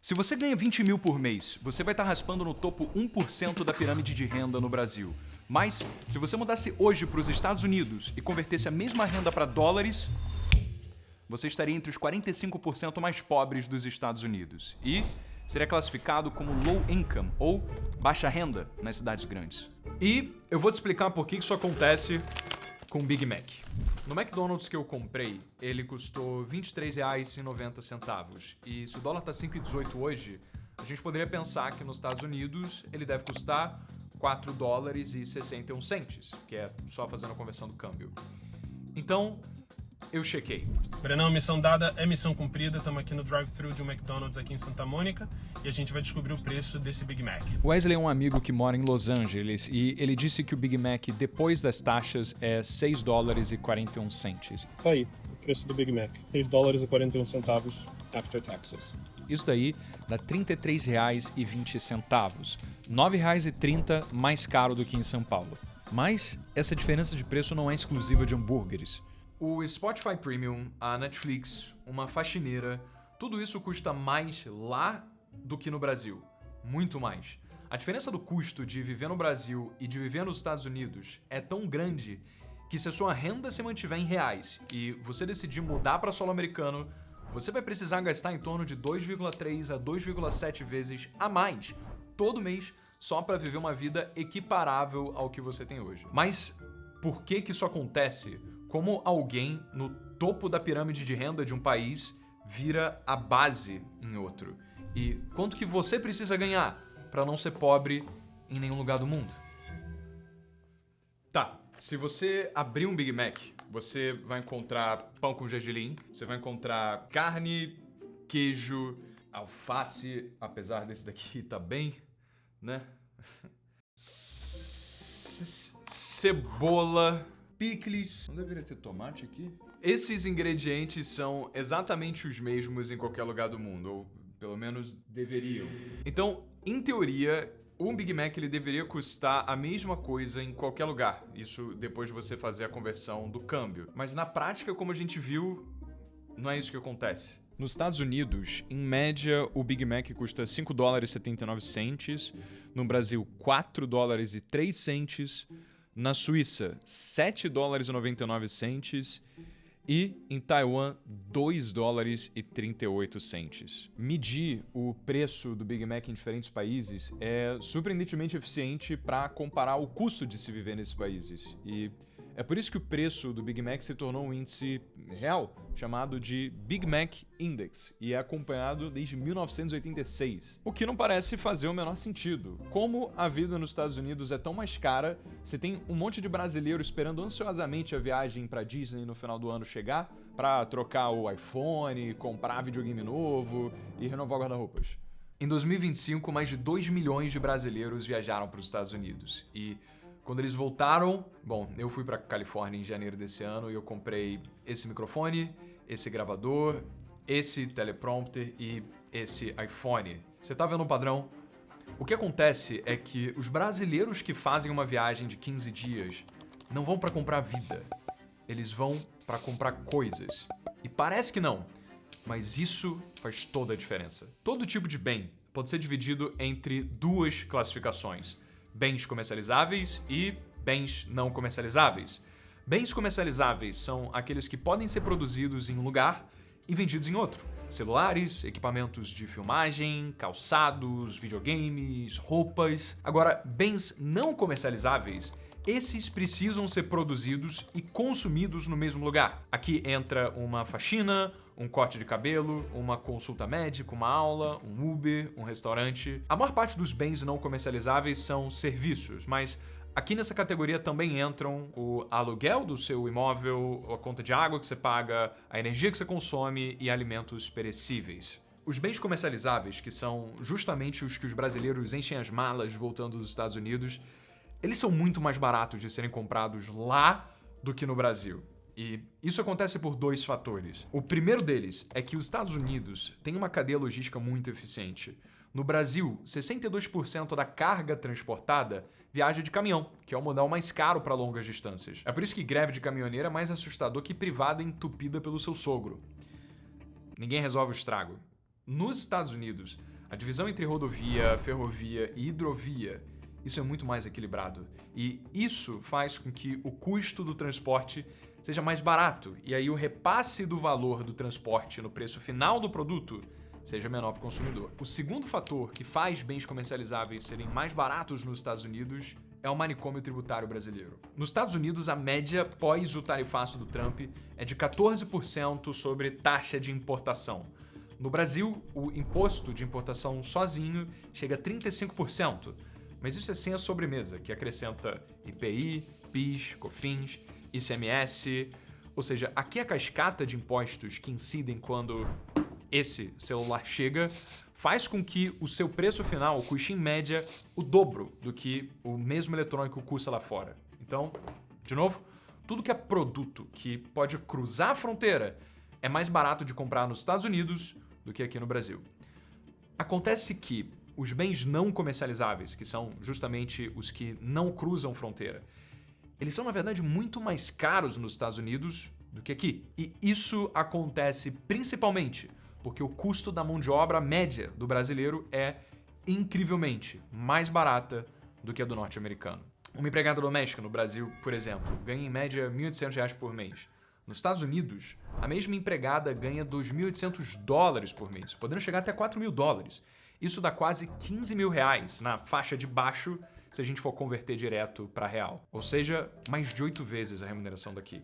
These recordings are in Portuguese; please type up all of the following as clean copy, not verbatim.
Se você ganha 20 mil por mês, você vai estar raspando no topo 1% da pirâmide de renda no Brasil. Mas, se você mudasse hoje para os Estados Unidos e convertesse a mesma renda para dólares, você estaria entre os 45% mais pobres dos Estados Unidos. E seria classificado como low income, ou baixa renda, nas cidades grandes. E eu vou te explicar por que isso acontece com o Big Mac. No McDonald's que eu comprei, ele custou R$ 23,90. E se o dólar tá 5,18 hoje, a gente poderia pensar que nos Estados Unidos ele deve custar $4,61, que é só fazendo a conversão do câmbio. Então, eu chequei. Brenão, missão dada é missão cumprida. Estamos aqui no drive-thru de um McDonald's aqui em Santa Mônica e a gente vai descobrir o preço desse Big Mac. Wesley é um amigo que mora em Los Angeles e ele disse que o Big Mac, depois das taxas, é $6,41. Tá aí, o preço do Big Mac. $6,41 after taxes. Isso daí dá R$ 33,20. R$ 9,30 mais caro do que em São Paulo. Mas essa diferença de preço não é exclusiva de hambúrgueres. O Spotify Premium, a Netflix, uma faxineira, tudo isso custa mais lá do que no Brasil. Muito mais. A diferença do custo de viver no Brasil e de viver nos Estados Unidos é tão grande que se a sua renda se mantiver em reais e você decidir mudar para solo americano, você vai precisar gastar em torno de 2,3 a 2,7 vezes a mais todo mês só para viver uma vida equiparável ao que você tem hoje. Mas por que isso acontece? Como alguém no topo da pirâmide de renda de um país vira a base em outro? E quanto que você precisa ganhar para não ser pobre em nenhum lugar do mundo? Tá, se você abrir um Big Mac, você vai encontrar pão com gergelim, você vai encontrar carne, queijo, alface, apesar desse daqui tá bem, né? Cebola, picles. Não deveria ter tomate aqui? Esses ingredientes são exatamente os mesmos em qualquer lugar do mundo, ou pelo menos deveriam. Então, em teoria, um Big Mac ele deveria custar a mesma coisa em qualquer lugar. Isso depois de você fazer a conversão do câmbio. Mas na prática, como a gente viu, não é isso que acontece. Nos Estados Unidos, em média, o Big Mac custa $5,79. No Brasil, $4,03. Na Suíça, $7,99 e em Taiwan, $2,38. Medir o preço do Big Mac em diferentes países é surpreendentemente eficiente para comparar o custo de se viver nesses países. E é por isso que o preço do Big Mac se tornou um índice real, chamado de Big Mac Index, e é acompanhado desde 1986. O que não parece fazer o menor sentido. Como a vida nos Estados Unidos é tão mais cara, você tem um monte de brasileiro esperando ansiosamente a viagem para Disney no final do ano chegar para trocar o iPhone, comprar videogame novo e renovar o guarda-roupas. Em 2025, mais de 2 milhões de brasileiros viajaram para os Estados Unidos e quando eles voltaram, bom, eu fui para Califórnia em janeiro desse ano e eu comprei esse microfone, esse gravador, esse teleprompter e esse iPhone. Você tá vendo o padrão? O que acontece é que os brasileiros que fazem uma viagem de 15 dias não vão para comprar vida, eles vão para comprar coisas. E parece que não, mas isso faz toda a diferença. Todo tipo de bem pode ser dividido entre duas classificações: bens comercializáveis e bens não comercializáveis. Bens comercializáveis são aqueles que podem ser produzidos em um lugar e vendidos em outro. Celulares, equipamentos de filmagem, calçados, videogames, roupas. Agora, bens não comercializáveis, esses precisam ser produzidos e consumidos no mesmo lugar. Aqui entra uma faxina, um corte de cabelo, uma consulta médica, uma aula, um Uber, um restaurante. A maior parte dos bens não comercializáveis são serviços, mas aqui nessa categoria também entram o aluguel do seu imóvel, a conta de água que você paga, a energia que você consome e alimentos perecíveis. Os bens comercializáveis, que são justamente os que os brasileiros enchem as malas voltando dos Estados Unidos, eles são muito mais baratos de serem comprados lá do que no Brasil. E isso acontece por dois fatores. O primeiro deles é que os Estados Unidos têm uma cadeia logística muito eficiente. No Brasil, 62% da carga transportada viaja de caminhão, que é o modal mais caro para longas distâncias. É por isso que greve de caminhoneiro é mais assustador que privada entupida pelo seu sogro. Ninguém resolve o estrago. Nos Estados Unidos, A divisão entre rodovia, ferrovia e hidrovia, isso é muito mais equilibrado. E isso faz com que o custo do transporte seja mais barato, e aí o repasse do valor do transporte no preço final do produto seja menor para o consumidor. O segundo fator que faz bens comercializáveis serem mais baratos nos Estados Unidos é o manicômio tributário brasileiro. Nos Estados Unidos, a média pós o tarifaço do Trump é de 14% sobre taxa de importação. No Brasil, o imposto de importação sozinho chega a 35%, mas isso é sem a sobremesa, que acrescenta IPI, PIS, COFINS, ICMS, ou seja, aqui a cascata de impostos que incidem quando esse celular chega faz com que o seu preço final custe em média o dobro do que o mesmo eletrônico custa lá fora. Então, de novo, tudo que é produto que pode cruzar a fronteira é mais barato de comprar nos Estados Unidos do que aqui no Brasil. Acontece que os bens não comercializáveis, que são justamente os que não cruzam fronteira, eles são, na verdade, muito mais caros nos Estados Unidos do que aqui. E isso acontece principalmente porque o custo da mão de obra média do brasileiro é incrivelmente mais barata do que a do norte-americano. Uma empregada doméstica no Brasil, por exemplo, ganha em média R$ 1.800 por mês. Nos Estados Unidos, a mesma empregada ganha $2.800 por mês, podendo chegar até $4.000. Isso dá quase R$15 mil na faixa de baixo se a gente for converter direto para real. Ou seja, mais de 8 vezes a remuneração daqui.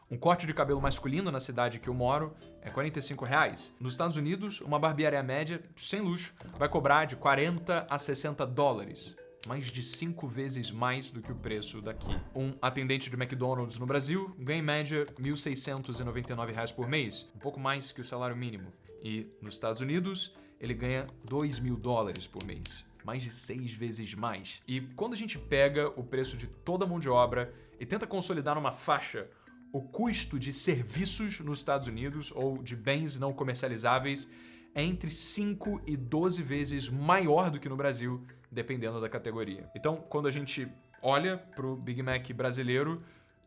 Um corte de cabelo masculino na cidade que eu moro é R$45. Nos Estados Unidos, uma barbearia média, sem luxo, vai cobrar de $40 a $60. Mais de 5 vezes mais do que o preço daqui. Um atendente de McDonald's no Brasil ganha em média R$ 1.699 por mês, um pouco mais que o salário mínimo. E nos Estados Unidos, ele ganha $2.000 por mês. Mais de 6 vezes mais. E quando a gente pega o preço de toda a mão de obra e tenta consolidar numa faixa o custo de serviços nos Estados Unidos ou de bens não comercializáveis é entre 5 e 12 vezes maior do que no Brasil, dependendo da categoria. Então, quando a gente olha para o Big Mac brasileiro,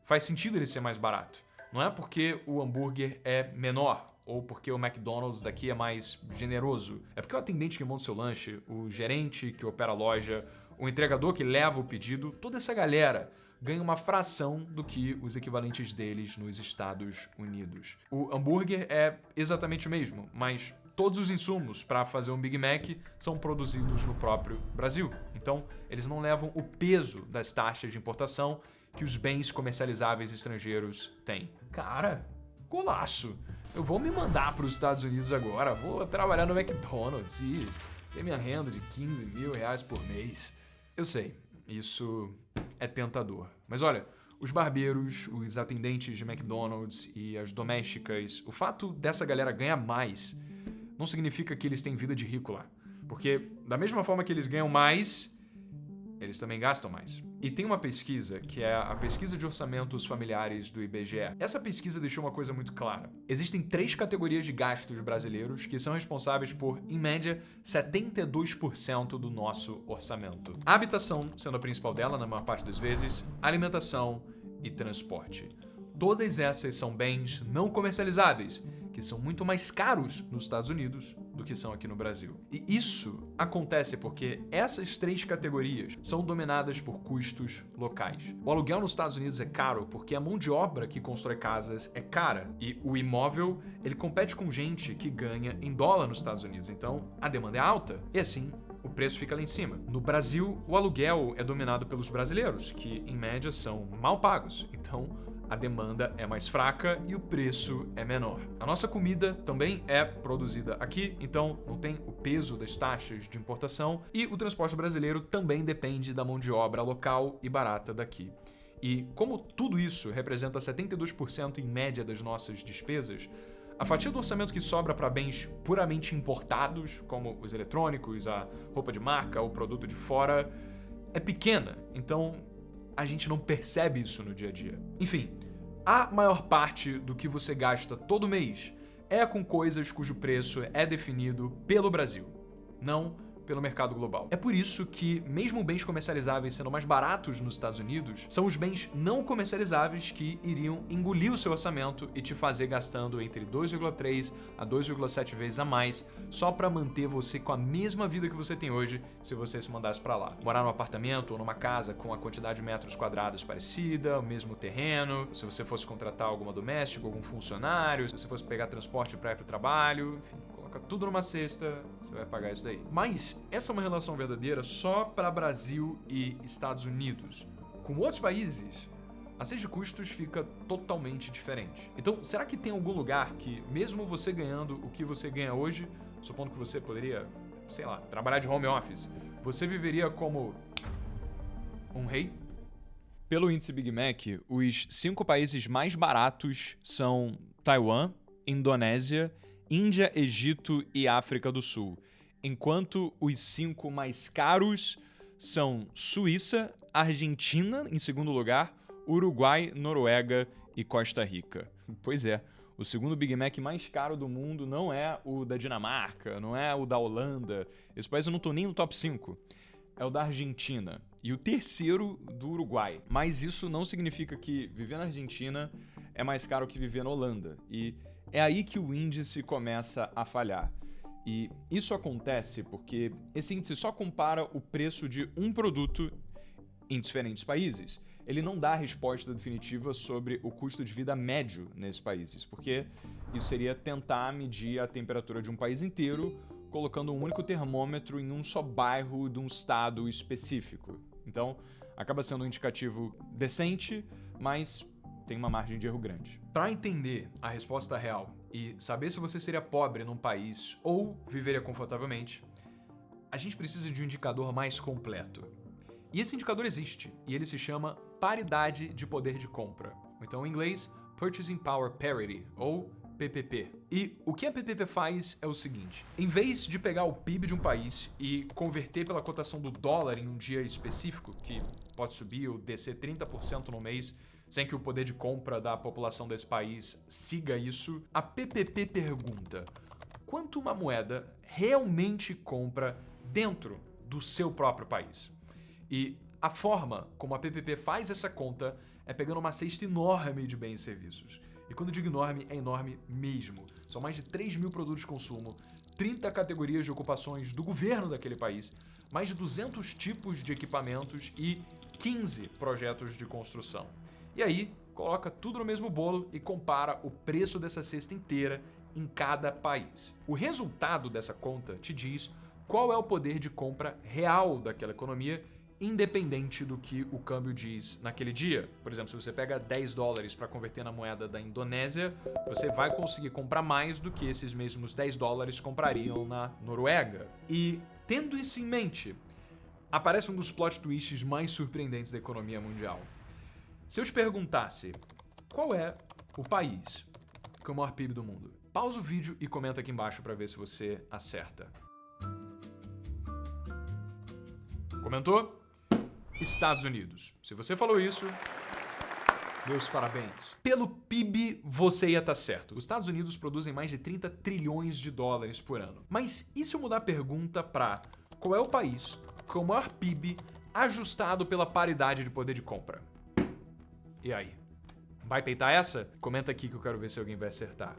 faz sentido ele ser mais barato. Não é porque o hambúrguer é menor ou porque o McDonald's daqui é mais generoso. É porque o atendente que monta o seu lanche, o gerente que opera a loja, o entregador que leva o pedido, toda essa galera ganha uma fração do que os equivalentes deles nos Estados Unidos. O hambúrguer é exatamente o mesmo, mas todos os insumos para fazer um Big Mac são produzidos no próprio Brasil. Então, eles não levam o peso das taxas de importação que os bens comercializáveis estrangeiros têm. Cara, golaço! Eu vou me mandar para os Estados Unidos agora, vou trabalhar no McDonald's e ter minha renda de R$15 mil por mês. Eu sei, isso é tentador. Mas olha, os barbeiros, os atendentes de McDonald's e as domésticas, o fato dessa galera ganhar mais não significa que eles têm vida de rico lá. Porque da mesma forma que eles ganham mais, eles também gastam mais. E tem uma pesquisa, que é a pesquisa de orçamentos familiares do IBGE. Essa pesquisa deixou uma coisa muito clara. Existem 3 categorias de gastos brasileiros que são responsáveis por, em média, 72% do nosso orçamento. A habitação, sendo a principal dela na maior parte das vezes, alimentação e transporte. Todas essas são bens não comercializáveis, que são muito mais caros nos Estados Unidos do que são aqui no Brasil. E isso acontece porque essas 3 categorias são dominadas por custos locais. O aluguel nos Estados Unidos é caro porque a mão de obra que constrói casas é cara e o imóvel, ele compete com gente que ganha em dólar nos Estados Unidos. Então, a demanda é alta e assim o preço fica lá em cima. No Brasil, o aluguel é dominado pelos brasileiros, que em média são mal pagos. Então, a demanda é mais fraca e o preço é menor. A nossa comida também é produzida aqui, então não tem o peso das taxas de importação e o transporte brasileiro também depende da mão de obra local e barata daqui. E como tudo isso representa 72% em média das nossas despesas, a fatia do orçamento que sobra para bens puramente importados, como os eletrônicos, a roupa de marca, o produto de fora, é pequena. Então, a gente não percebe isso no dia a dia. Enfim, a maior parte do que você gasta todo mês é com coisas cujo preço é definido pelo Brasil, não pelo mercado global. É por isso que, mesmo bens comercializáveis sendo mais baratos nos Estados Unidos, são os bens não comercializáveis que iriam engolir o seu orçamento e te fazer gastando entre 2,3 a 2,7 vezes a mais só para manter você com a mesma vida que você tem hoje se você se mandasse para lá. Morar num apartamento ou numa casa com a quantidade de metros quadrados parecida, o mesmo terreno, se você fosse contratar alguma doméstica, algum funcionário, se você fosse pegar transporte para ir para o trabalho, enfim, coloca tudo numa cesta, você vai pagar isso daí. Mas essa é uma relação verdadeira só para Brasil e Estados Unidos. Com outros países, a cesta de custos fica totalmente diferente. Então, será que tem algum lugar que, mesmo você ganhando o que você ganha hoje, supondo que você poderia, sei lá, trabalhar de home office, você viveria como um rei? Pelo índice Big Mac, os 5 países mais baratos são Taiwan, Indonésia, Índia, Egito e África do Sul, enquanto os 5 mais caros são Suíça, Argentina em segundo lugar, Uruguai, Noruega e Costa Rica. Pois é, o segundo Big Mac mais caro do mundo não é o da Dinamarca, não é o da Holanda. Esse país eu não tô nem no top 5. É o da Argentina e o terceiro do Uruguai. Mas isso não significa que viver na Argentina é mais caro que viver na Holanda. E é aí que o índice começa a falhar. E isso acontece porque esse índice só compara o preço de um produto em diferentes países. Ele não dá a resposta definitiva sobre o custo de vida médio nesses países, porque isso seria tentar medir a temperatura de um país inteiro colocando um único termômetro em um só bairro de um estado específico. Então, acaba sendo um indicativo decente, mas tem uma margem de erro grande. Para entender a resposta real e saber se você seria pobre num país ou viveria confortavelmente, a gente precisa de um indicador mais completo. E esse indicador existe, e ele se chama paridade de poder de compra. Então, em inglês, Purchasing Power Parity, ou PPP. E o que a PPP faz é o seguinte: em vez de pegar o PIB de um país e converter pela cotação do dólar em um dia específico, que pode subir ou descer 30% no mês, sem que o poder de compra da população desse país siga isso, a PPP pergunta: quanto uma moeda realmente compra dentro do seu próprio país? E a forma como a PPP faz essa conta é pegando uma cesta enorme de bens e serviços. E quando eu digo enorme, é enorme mesmo. São mais de 3 mil produtos de consumo, 30 categorias de ocupações do governo daquele país, mais de 200 tipos de equipamentos e 15 projetos de construção. E aí, coloca tudo no mesmo bolo e compara o preço dessa cesta inteira em cada país. O resultado dessa conta te diz qual é o poder de compra real daquela economia, independente do que o câmbio diz naquele dia. Por exemplo, se você pega $10 para converter na moeda da Indonésia, você vai conseguir comprar mais do que esses mesmos $10 comprariam na Noruega. E, tendo isso em mente, aparece um dos plot twists mais surpreendentes da economia mundial. Se eu te perguntasse qual é o país com o maior PIB do mundo, pausa o vídeo e comenta aqui embaixo para ver se você acerta. Comentou? Estados Unidos. Se você falou isso, meus parabéns. Pelo PIB, você ia estar certo. Os Estados Unidos produzem mais de 30 trilhões de dólares por ano. Mas e se eu mudar a pergunta para qual é o país com o maior PIB ajustado pela paridade de poder de compra? E aí? Vai peitar essa? Comenta aqui que eu quero ver se alguém vai acertar.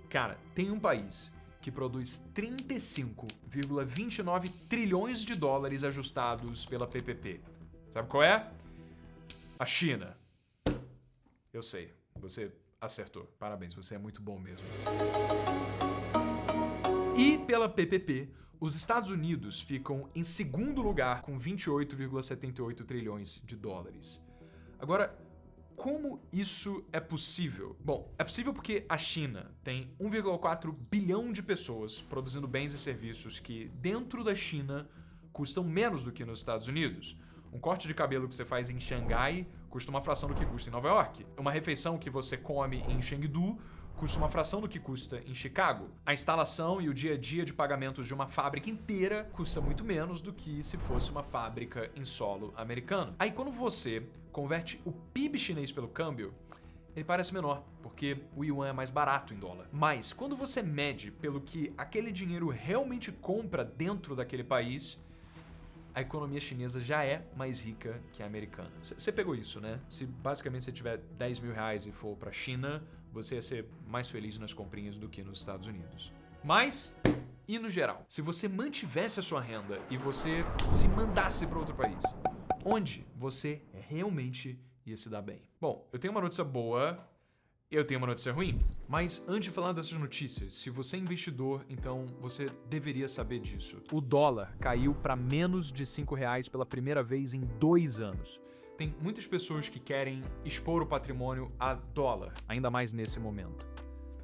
Cara, tem um país que produz 35,29 trilhões de dólares ajustados pela PPP. Sabe qual é? A China. Eu sei, você acertou. Parabéns, você é muito bom mesmo. E pela PPP, os Estados Unidos ficam em segundo lugar com 28,78 trilhões de dólares. Agora, como isso é possível? Bom, é possível porque a China tem 1,4 bilhão de pessoas produzindo bens e serviços que, dentro da China, custam menos do que nos Estados Unidos. Um corte de cabelo que você faz em Xangai custa uma fração do que custa em Nova York. Uma refeição que você come em Chengdu custa uma fração do que custa em Chicago. A instalação e o dia a dia de pagamentos de uma fábrica inteira custa muito menos do que se fosse uma fábrica em solo americano. Aí quando você converte o PIB chinês pelo câmbio, ele parece menor, porque o yuan é mais barato em dólar. Mas quando você mede pelo que aquele dinheiro realmente compra dentro daquele país, a economia chinesa já é mais rica que a americana. Você pegou isso, né? Se basicamente você tiver 10 mil reais e for pra China, você ia ser mais feliz nas comprinhas do que nos Estados Unidos. Mas, e no geral, se você mantivesse a sua renda e você se mandasse para outro país, onde você realmente ia se dar bem? Bom, eu tenho uma notícia boa, eu tenho uma notícia ruim. Mas antes de falar dessas notícias, se você é investidor, então você deveria saber disso. O dólar caiu para menos de R$5 pela primeira vez em 2 anos. Tem muitas pessoas que querem expor o patrimônio a dólar, ainda mais nesse momento.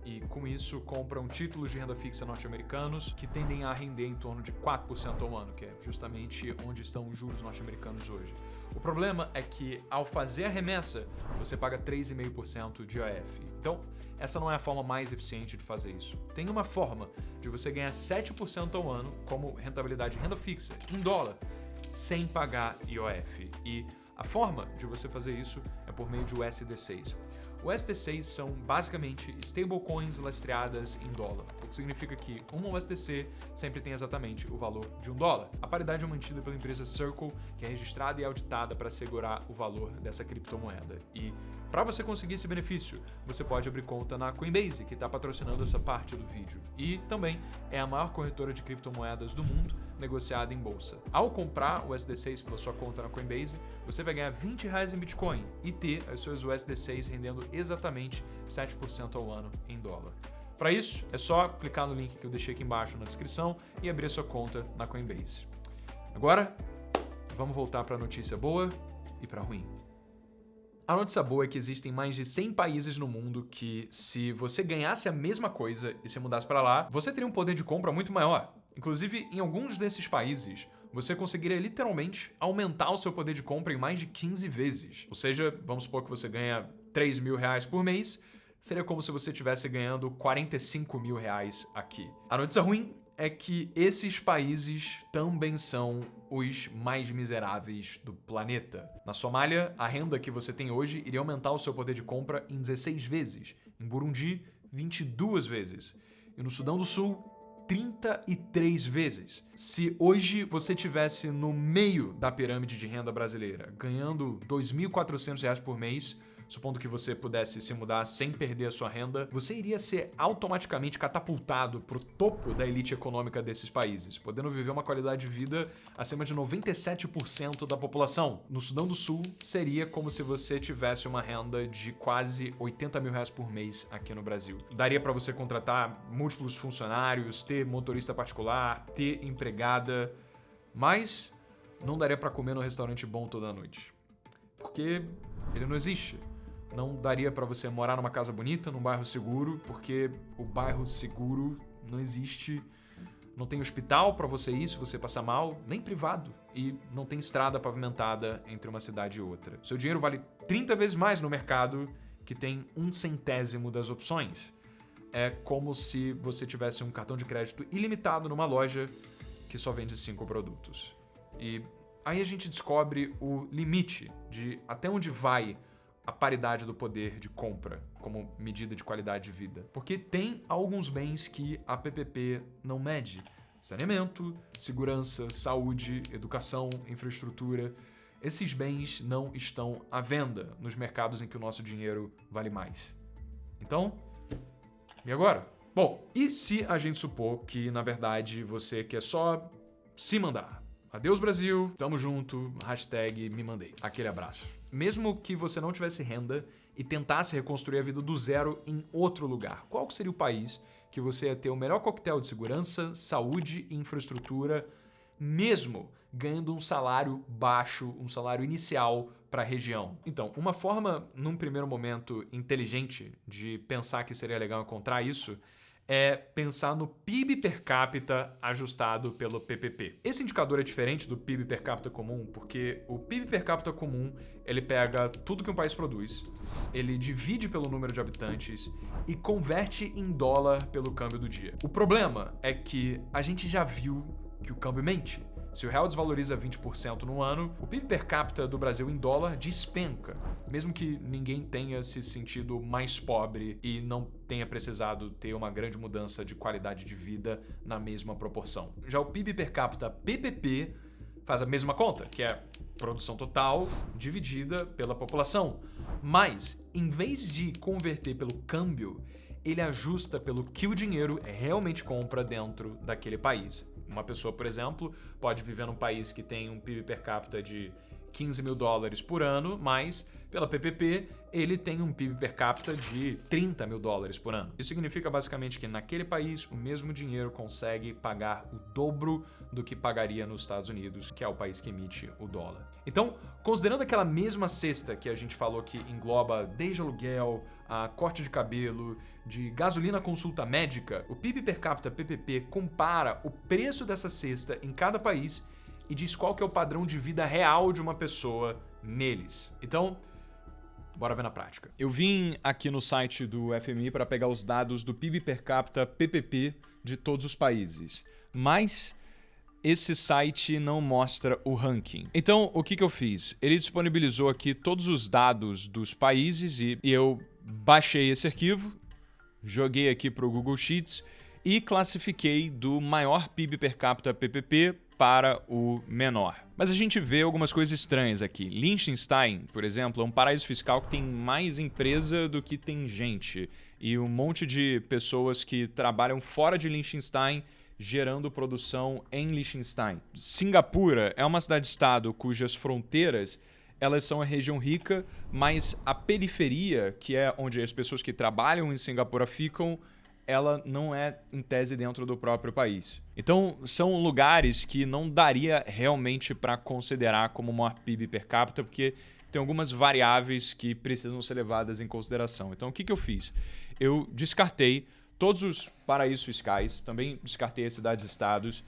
E com isso compram títulos de renda fixa norte-americanos que tendem a render em torno de 4% ao ano, que é justamente onde estão os juros norte-americanos hoje. O problema é que ao fazer a remessa, você paga 3,5% de IOF. Então, essa não é a forma mais eficiente de fazer isso. Tem uma forma de você ganhar 7% ao ano como rentabilidade de renda fixa em dólar, sem pagar IOF. E a forma de você fazer isso é por meio de USD6. O USD6 são basicamente stablecoins lastreadas em dólar, o que significa que uma USDC sempre tem exatamente o valor de $1. A paridade é mantida pela empresa Circle, que é registrada e auditada para assegurar o valor dessa criptomoeda. E para você conseguir esse benefício, você pode abrir conta na Coinbase, que está patrocinando essa parte do vídeo. E também é a maior corretora de criptomoedas do mundo, negociada em bolsa. Ao comprar o USD6 pela sua conta na Coinbase, você vai ganhar R$20 em Bitcoin e ter os seus USD6 rendendo exatamente 7% ao ano em dólar. Para isso, é só clicar no link que eu deixei aqui embaixo na descrição e abrir a sua conta na Coinbase. Agora, vamos voltar para a notícia boa e para a ruim. A notícia boa é que existem mais de 100 países no mundo que, se você ganhasse a mesma coisa e se mudasse para lá, você teria um poder de compra muito maior. Inclusive, em alguns desses países, você conseguiria literalmente aumentar o seu poder de compra em mais de 15 vezes. Ou seja, vamos supor que você ganha R$3.000 por mês, seria como se você estivesse ganhando R$45.000 aqui. A notícia ruim é que esses países também são os mais miseráveis do planeta. Na Somália, a renda que você tem hoje iria aumentar o seu poder de compra em 16 vezes. Em Burundi, 22 vezes. E no Sudão do Sul, 33 vezes. Se hoje você estivesse no meio da pirâmide de renda brasileira, ganhando R$2.400 por mês, supondo que você pudesse se mudar sem perder a sua renda, você iria ser automaticamente catapultado para o topo da elite econômica desses países, podendo viver uma qualidade de vida acima de 97% da população. No Sudão do Sul, seria como se você tivesse uma renda de quase R$80.000 por mês aqui no Brasil. Daria para você contratar múltiplos funcionários, ter motorista particular, ter empregada, mas não daria para comer num restaurante bom toda noite, porque ele não existe. Não daria para você morar numa casa bonita, num bairro seguro, porque o bairro seguro não existe. Não tem hospital para você ir se você passar mal, nem privado. E não tem estrada pavimentada entre uma cidade e outra. Seu dinheiro vale 30 vezes mais no mercado, que tem 1/100º das opções. É como se você tivesse um cartão de crédito ilimitado numa loja que só vende 5 produtos. E aí a gente descobre o limite de até onde vai a paridade do poder de compra como medida de qualidade de vida. Porque tem alguns bens que a PPP não mede. Saneamento, segurança, saúde, educação, infraestrutura. Esses bens não estão à venda nos mercados em que o nosso dinheiro vale mais. Então, e agora? Bom, e se a gente supor que, na verdade, você quer só se mandar? Adeus Brasil, tamo junto, hashtag me mandei. Aquele abraço. Mesmo que você não tivesse renda e tentasse reconstruir a vida do zero em outro lugar, qual seria o país que você ia ter o melhor coquetel de segurança, saúde e infraestrutura, mesmo ganhando um salário baixo, um salário inicial para a região? Então, uma forma, num primeiro momento, inteligente de pensar que seria legal encontrar isso é pensar no PIB per capita ajustado pelo PPP. Esse indicador é diferente do PIB per capita comum, porque o PIB per capita comum, ele pega tudo que um país produz, ele divide pelo número de habitantes e converte em dólar pelo câmbio do dia. O problema é que a gente já viu que o câmbio mente. Se o real desvaloriza 20% no ano, o PIB per capita do Brasil em dólar despenca, mesmo que ninguém tenha se sentido mais pobre e não tenha precisado ter uma grande mudança de qualidade de vida na mesma proporção. Já o PIB per capita PPP faz a mesma conta, que é produção total dividida pela população. Mas, em vez de converter pelo câmbio, ele ajusta pelo que o dinheiro realmente compra dentro daquele país. Uma pessoa, por exemplo, pode viver num país que tem um PIB per capita de 15 mil dólares por ano, mas pela PPP ele tem um PIB per capita de 30 mil dólares por ano. Isso significa basicamente que naquele país o mesmo dinheiro consegue pagar o dobro do que pagaria nos Estados Unidos, que é o país que emite o dólar. Então, considerando aquela mesma cesta que a gente falou que engloba desde aluguel, a corte de cabelo, de gasolina à consulta médica, o PIB per capita PPP compara o preço dessa cesta em cada país e diz qual que é o padrão de vida real de uma pessoa neles. Então, bora ver na prática. Eu vim aqui no site do FMI para pegar os dados do PIB per capita PPP de todos os países, mas esse site não mostra o ranking. Então, o que eu fiz? Ele disponibilizou aqui todos os dados dos países e eu baixei esse arquivo, joguei aqui para o Google Sheets e classifiquei do maior PIB per capita PPP para o menor. Mas a gente vê algumas coisas estranhas aqui. Liechtenstein, por exemplo, é um paraíso fiscal que tem mais empresa do que tem gente. E um monte de pessoas que trabalham fora de Liechtenstein gerando produção em Liechtenstein. Singapura é uma cidade-estado cujas fronteiras elas são a região rica, mas a periferia, que é onde as pessoas que trabalham em Singapura ficam, ela não é, em tese, dentro do próprio país. Então, são lugares que não daria realmente para considerar como o maior PIB per capita, porque tem algumas variáveis que precisam ser levadas em consideração. Então, o que eu fiz? Eu descartei todos os paraísos fiscais, também descartei as cidades-estados,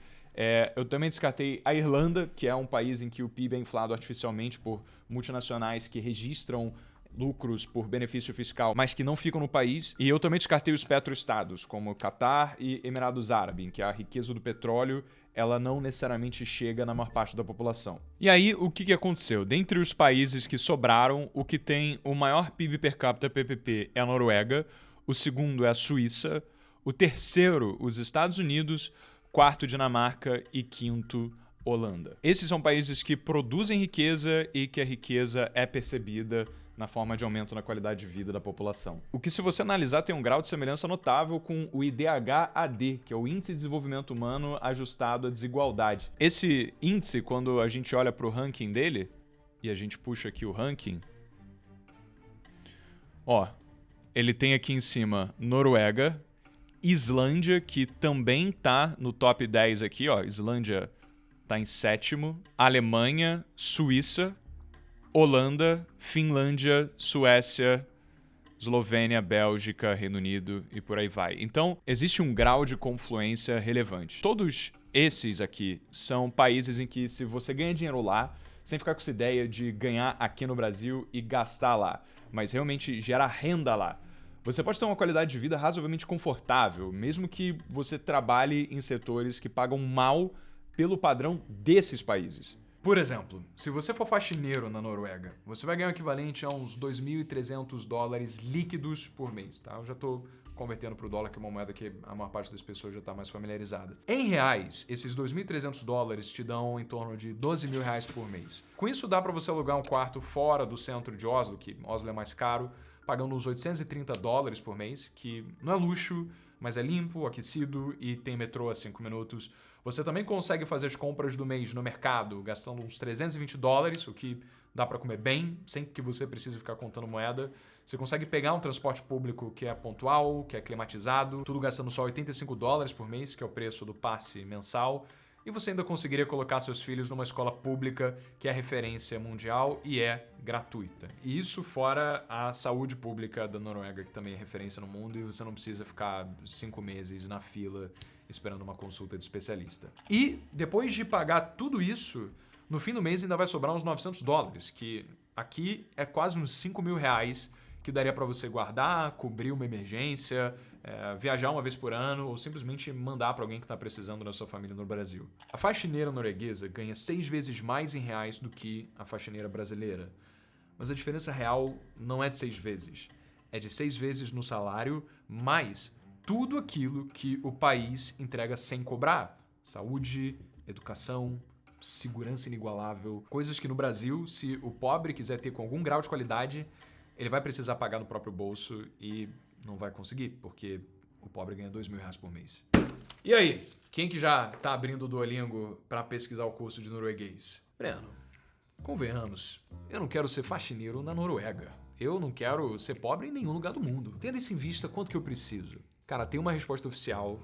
eu também descartei a Irlanda, que é um país em que o PIB é inflado artificialmente por multinacionais que registram lucros por benefício fiscal, mas que não ficam no país. E eu também descartei os petroestados, como Catar e Emirados Árabes, em que a riqueza do petróleo ela não necessariamente chega na maior parte da população. E aí, o que aconteceu? Dentre os países que sobraram, o que tem o maior PIB per capita PPP é a Noruega, o segundo é a Suíça, o terceiro, os Estados Unidos, quarto, Dinamarca e quinto, Holanda. Esses são países que produzem riqueza e que a riqueza é percebida na forma de aumento na qualidade de vida da população. O que, se você analisar, tem um grau de semelhança notável com o IDH-AD, que é o Índice de Desenvolvimento Humano ajustado à desigualdade. Esse índice, quando a gente olha para o ranking dele, e a gente puxa aqui o ranking, ele tem aqui em cima Noruega, Islândia, que também tá no top 10 aqui, Islândia tá em sétimo, Alemanha, Suíça, Holanda, Finlândia, Suécia, Eslovênia, Bélgica, Reino Unido e por aí vai. Então, existe um grau de confluência relevante. Todos esses aqui são países em que, se você ganha dinheiro lá, sem ficar com essa ideia de ganhar aqui no Brasil e gastar lá, mas realmente gerar renda lá, você pode ter uma qualidade de vida razoavelmente confortável, mesmo que você trabalhe em setores que pagam mal pelo padrão desses países. Por exemplo, se você for faxineiro na Noruega, você vai ganhar o equivalente a uns 2.300 dólares líquidos por mês, tá? Eu já estou convertendo para o dólar, que é uma moeda que a maior parte das pessoas já está mais familiarizada. Em reais, esses 2.300 dólares te dão em torno de 12 mil reais por mês. Com isso, dá para você alugar um quarto fora do centro de Oslo, que Oslo é mais caro, pagando uns 830 dólares por mês, que não é luxo, mas é limpo, aquecido e tem metrô a 5 minutos. Você também consegue fazer as compras do mês no mercado gastando uns 320 dólares, o que dá para comer bem, sem que você precise ficar contando moeda. Você consegue pegar um transporte público que é pontual, que é climatizado, tudo gastando só 85 dólares por mês, que é o preço do passe mensal. E você ainda conseguiria colocar seus filhos numa escola pública que é referência mundial e é gratuita. E isso fora a saúde pública da Noruega, que também é referência no mundo, e você não precisa ficar 5 meses na fila esperando uma consulta de especialista. E depois de pagar tudo isso, no fim do mês ainda vai sobrar uns 900 dólares, que aqui é quase uns 5 mil reais, que daria para você guardar, cobrir uma emergência, viajar uma vez por ano ou simplesmente mandar para alguém que está precisando na sua família no Brasil. A faxineira norueguesa ganha 6 vezes mais em reais do que a faxineira brasileira. Mas a diferença real não é de 6 vezes. É de 6 vezes no salário, mais tudo aquilo que o país entrega sem cobrar. Saúde, educação, segurança inigualável. Coisas que no Brasil, se o pobre quiser ter com algum grau de qualidade, ele vai precisar pagar no próprio bolso e não vai conseguir, porque o pobre ganha R$2.000 por mês. E aí, quem que já tá abrindo o Duolingo para pesquisar o curso de norueguês? Breno, convenhamos, eu não quero ser faxineiro na Noruega. Eu não quero ser pobre em nenhum lugar do mundo. Tendo isso em vista, quanto que eu preciso? Cara, tem uma resposta oficial,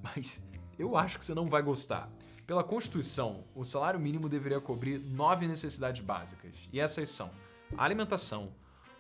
mas eu acho que você não vai gostar. Pela Constituição, o salário mínimo deveria cobrir 9 necessidades básicas. E essas são alimentação,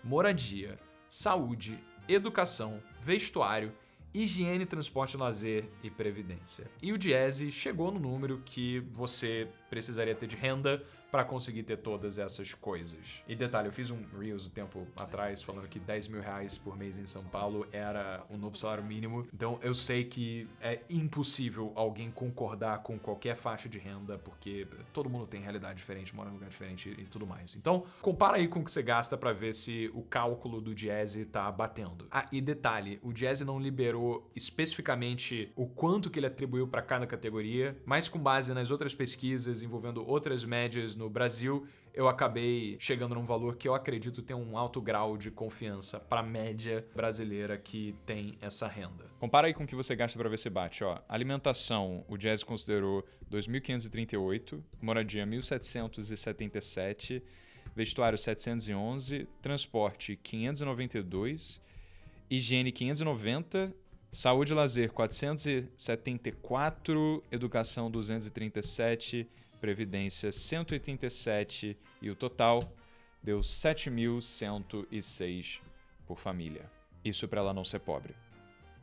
moradia, saúde, educação, vestuário, higiene, transporte, lazer e previdência. E o Diese chegou no número que você precisaria ter de renda para conseguir ter todas essas coisas. E detalhe, eu fiz um Reels um tempo atrás falando que R$10.000 por mês em São Paulo era o novo salário mínimo. Então eu sei que é impossível alguém concordar com qualquer faixa de renda, porque todo mundo tem realidade diferente, mora em um lugar diferente e tudo mais. Então compara aí com o que você gasta para ver se o cálculo do Diese tá batendo. Ah, e detalhe, o Diese não liberou especificamente o quanto que ele atribuiu para cada categoria, mas com base nas outras pesquisas envolvendo outras médias no Brasil, eu acabei chegando num valor que eu acredito ter um alto grau de confiança para a média brasileira que tem essa renda. Compara aí com o que você gasta para ver se bate. Ó, alimentação, o Diese considerou 2.538, moradia 1.777, vestuário 711, transporte 592, higiene 590, saúde e lazer 474, educação 237, previdência 187 e o total deu 7.106 por família. Isso para ela não ser pobre.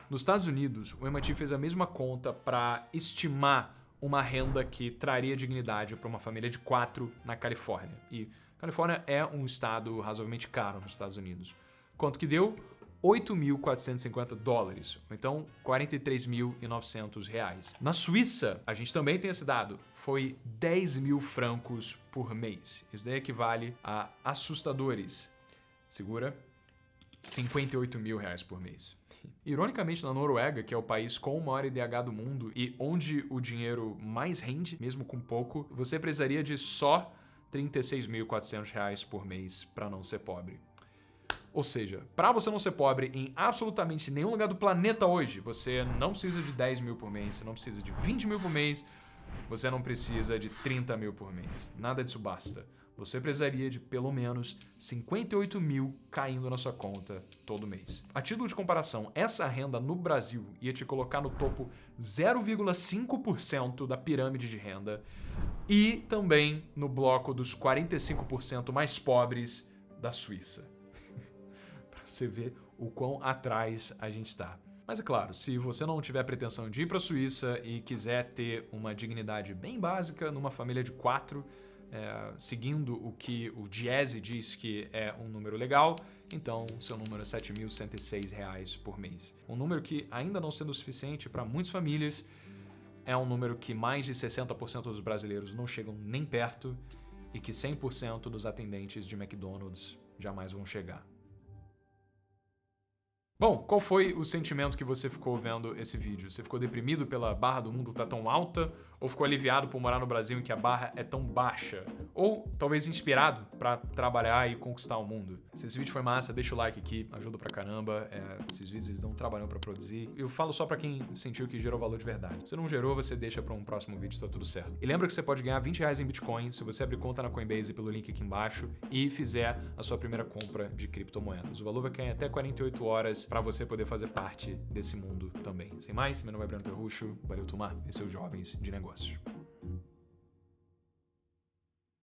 Nos Estados Unidos, o MIT fez a mesma conta para estimar uma renda que traria dignidade para uma família de 4 na Califórnia. E Califórnia é um estado razoavelmente caro nos Estados Unidos. Quanto que deu? $8.450, ou então R$43.900. Na Suíça, a gente também tem esse dado, foi 10.000 francos por mês. Isso daí equivale a assustadores, segura, R$58.000 por mês. Ironicamente, na Noruega, que é o país com o maior IDH do mundo e onde o dinheiro mais rende, mesmo com pouco, você precisaria de só R$36.400 por mês para não ser pobre. Ou seja, para você não ser pobre em absolutamente nenhum lugar do planeta hoje, você não precisa de 10 mil por mês, você não precisa de 20 mil por mês, você não precisa de 30 mil por mês. Nada disso basta. Você precisaria de pelo menos 58 mil caindo na sua conta todo mês. A título de comparação, essa renda no Brasil ia te colocar no topo 0,5% da pirâmide de renda e também no bloco dos 45% mais pobres da Suíça. Você vê o quão atrás a gente está. Mas é claro, se você não tiver pretensão de ir para a Suíça e quiser ter uma dignidade bem básica numa família de 4, seguindo o que o Diese diz que é um número legal, então seu número é R$7.106 por mês. Um número que, ainda não sendo suficiente para muitas famílias, é um número que mais de 60% dos brasileiros não chegam nem perto e que 100% dos atendentes de McDonald's jamais vão chegar. Bom, qual foi o sentimento que você ficou vendo esse vídeo? Você ficou deprimido pela barra do mundo tá tão alta? Ou ficou aliviado por morar no Brasil em que a barra é tão baixa? Ou talvez inspirado para trabalhar e conquistar o mundo? Se esse vídeo foi massa, deixa o like aqui, ajuda pra caramba. Esses vídeos eles dão trabalhão pra produzir. Eu falo só pra quem sentiu que gerou valor de verdade. Se não gerou, você deixa pra um próximo vídeo, tá tudo certo. E lembra que você pode ganhar R$20 em Bitcoin se você abrir conta na Coinbase pelo link aqui embaixo e fizer a sua primeira compra de criptomoedas. O valor vai cair até 48 horas pra você poder fazer parte desse mundo também. Sem mais, meu nome é Breno Perrucho, valeu turma, esse é o Jovens de Negócios.